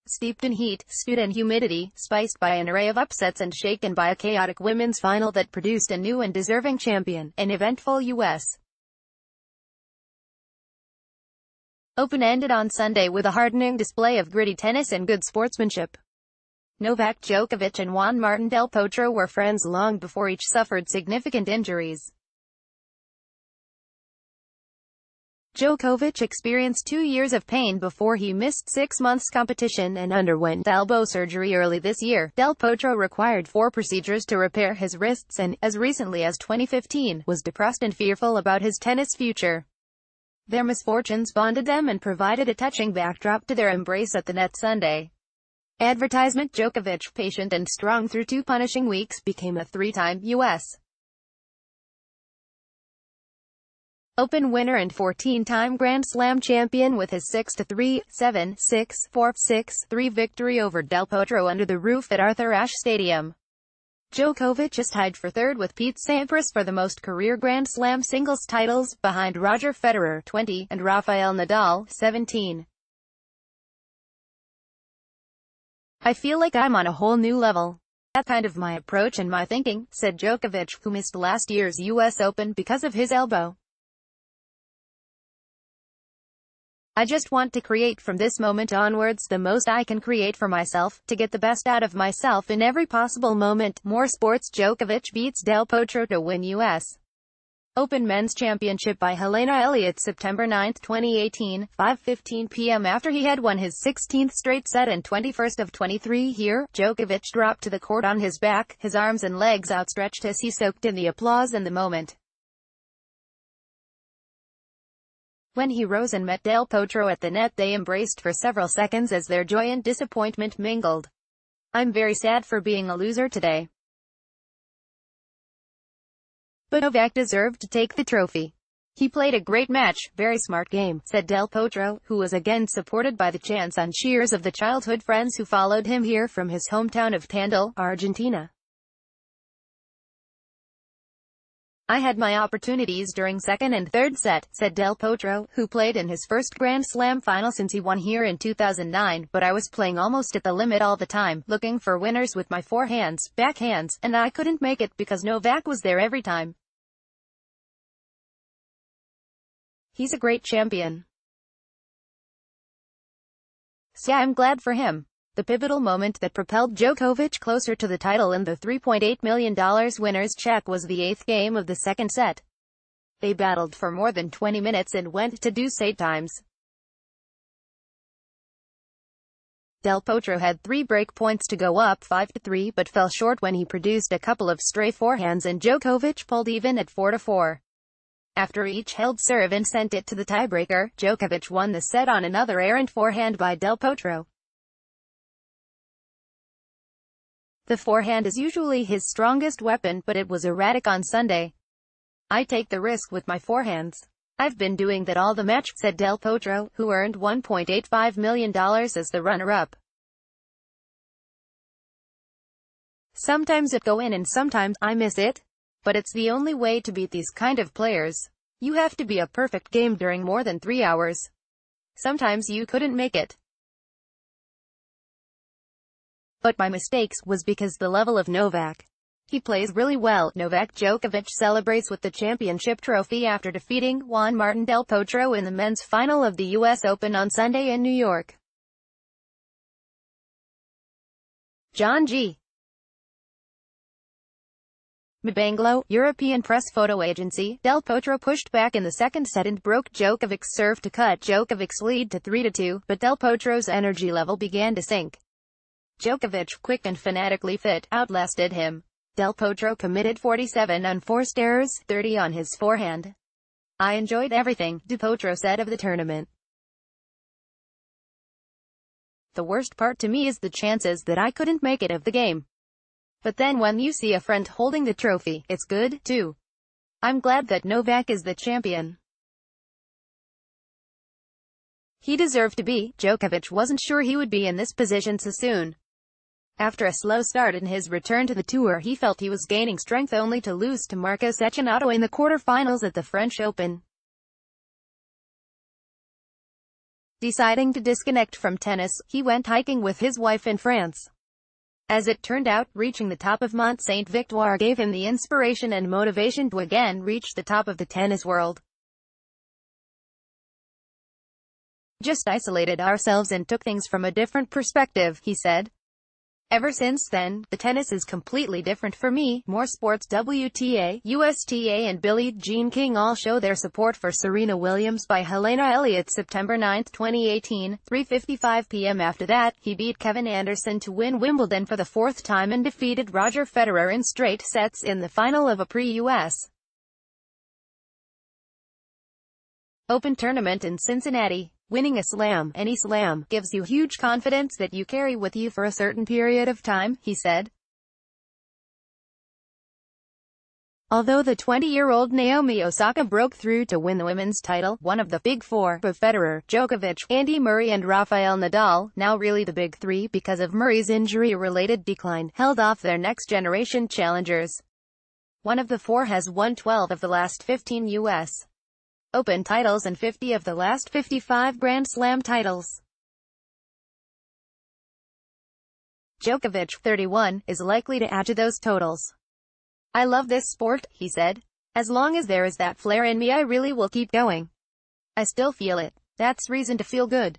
Steeped in heat, stewed in humidity, spiced by an array of upsets and shaken by a chaotic women's final that produced a new and deserving champion, an eventful U.S. Open ended on Sunday with a heartening display of gritty tennis and good sportsmanship. Novak Djokovic and Juan Martín del Potro were friends long before each suffered significant injuries. Djokovic experienced 2 years of pain before he missed 6 months competition and underwent elbow surgery early this year. Del Potro required 4 procedures to repair his wrists and, as recently as 2015, was depressed and fearful about his tennis future. Their misfortunes bonded them and provided a touching backdrop to their embrace at the net Sunday. Advertisement: Djokovic, patient and strong through 2 punishing weeks, became a 3-time U.S. Open winner and 14-time Grand Slam champion with his 6-3, 7-6, 4-6, 3 victory over Del Potro under the roof at Arthur Ashe Stadium. Djokovic is tied for third with Pete Sampras for the most career Grand Slam singles titles, behind Roger Federer 20 and Rafael Nadal 17. "I feel like I'm on a whole new level. That's kind of my approach and my thinking," said Djokovic, who missed last year's U.S. Open because of his elbow. "I just want to create from this moment onwards the most I can create for myself, to get the best out of myself in every possible moment." More sports: Djokovic beats Del Potro to win U.S. Open Men's Championship by Helena Elliott September 9, 2018, 5:15 p.m. After he had won his 16th straight set and 21st of 23 here, Djokovic dropped to the court on his back, his arms and legs outstretched as he soaked in the applause and the moment. When he rose and met Del Potro at the net, they embraced for several seconds as their joy and disappointment mingled. "I'm very sad for being a loser today. But Novak deserved to take the trophy. He played a great match, very smart game," said Del Potro, who was again supported by the chants and cheers of the childhood friends who followed him here from his hometown of Tandil, Argentina. "I had my opportunities during second and third set," said Del Potro, who played in his first Grand Slam final since he won here in 2009, "but I was playing almost at the limit all the time, looking for winners with my forehands, backhands, and I couldn't make it because Novak was there every time. He's a great champion. So I'm glad for him." The pivotal moment that propelled Djokovic closer to the title in the $3.8 million winner's check was the 8th game of the second set. They battled for more than 20 minutes and went to deuce 8 times. Del Potro had 3 break points to go up 5-3 but fell short when he produced a couple of stray forehands, and Djokovic pulled even at 4-4. After each held serve and sent it to the tiebreaker, Djokovic won the set on another errant forehand by Del Potro. The forehand is usually his strongest weapon, but it was erratic on Sunday. "I take the risk with my forehands. I've been doing that all the match," said Del Potro, who earned $1.85 million as the runner-up. "Sometimes it go in and sometimes I miss it. But it's the only way to beat these kind of players. You have to be a perfect game during more than 3 hours. Sometimes you couldn't make it. But my mistakes was because the level of Novak. He plays really well." Novak Djokovic celebrates with the championship trophy after defeating Juan Martín del Potro in the men's final of the U.S. Open on Sunday in New York. John G. Mabanglo, European press photo agency. Del Potro pushed back in the second set and broke Djokovic's serve to cut Djokovic's lead to 3-2, but Del Potro's energy level began to sink. Djokovic, quick and fanatically fit, outlasted him. Del Potro committed 47 unforced errors, 30 on his forehand. "I enjoyed everything," Del Potro said of the tournament. "The worst part to me is the chances that I couldn't make it of the game. But then when you see a friend holding the trophy, it's good, too. I'm glad that Novak is the champion. He deserved to be." Djokovic wasn't sure he would be in this position so soon. After a slow start in his return to the tour, he felt he was gaining strength only to lose to Marcos Echinotto in the quarter-finals at the French Open. Deciding to disconnect from tennis, he went hiking with his wife in France. As it turned out, reaching the top of Mont Saint-Victoire gave him the inspiration and motivation to again reach the top of the tennis world. Just isolated ourselves and took things from a different perspective, he said. Ever since then, the tennis is completely different for me. More sports. WTA, USTA and Billie Jean King all show their support for Serena Williams by Helena Elliott. September 9, 2018, 3:55 p.m. After that, he beat Kevin Anderson to win Wimbledon for the fourth time and defeated Roger Federer in straight sets in the final of a pre-US Open tournament in Cincinnati. Winning a slam, any slam, gives you huge confidence that you carry with you for a certain period of time, he said. Although the 20-year-old Naomi Osaka broke through to win the women's title, one of the Big Four, of Federer, Djokovic, Andy Murray and Rafael Nadal, now really the Big Three because of Murray's injury-related decline, held off their next-generation challengers. One of the four has won 12 of the last 15 U.S. Open titles and 50 of the last 55 Grand Slam titles. Djokovic, 31, is likely to add to those totals. I love this sport, he said. As long as there is that flair in me, I really will keep going. I still feel it. That's reason to feel good.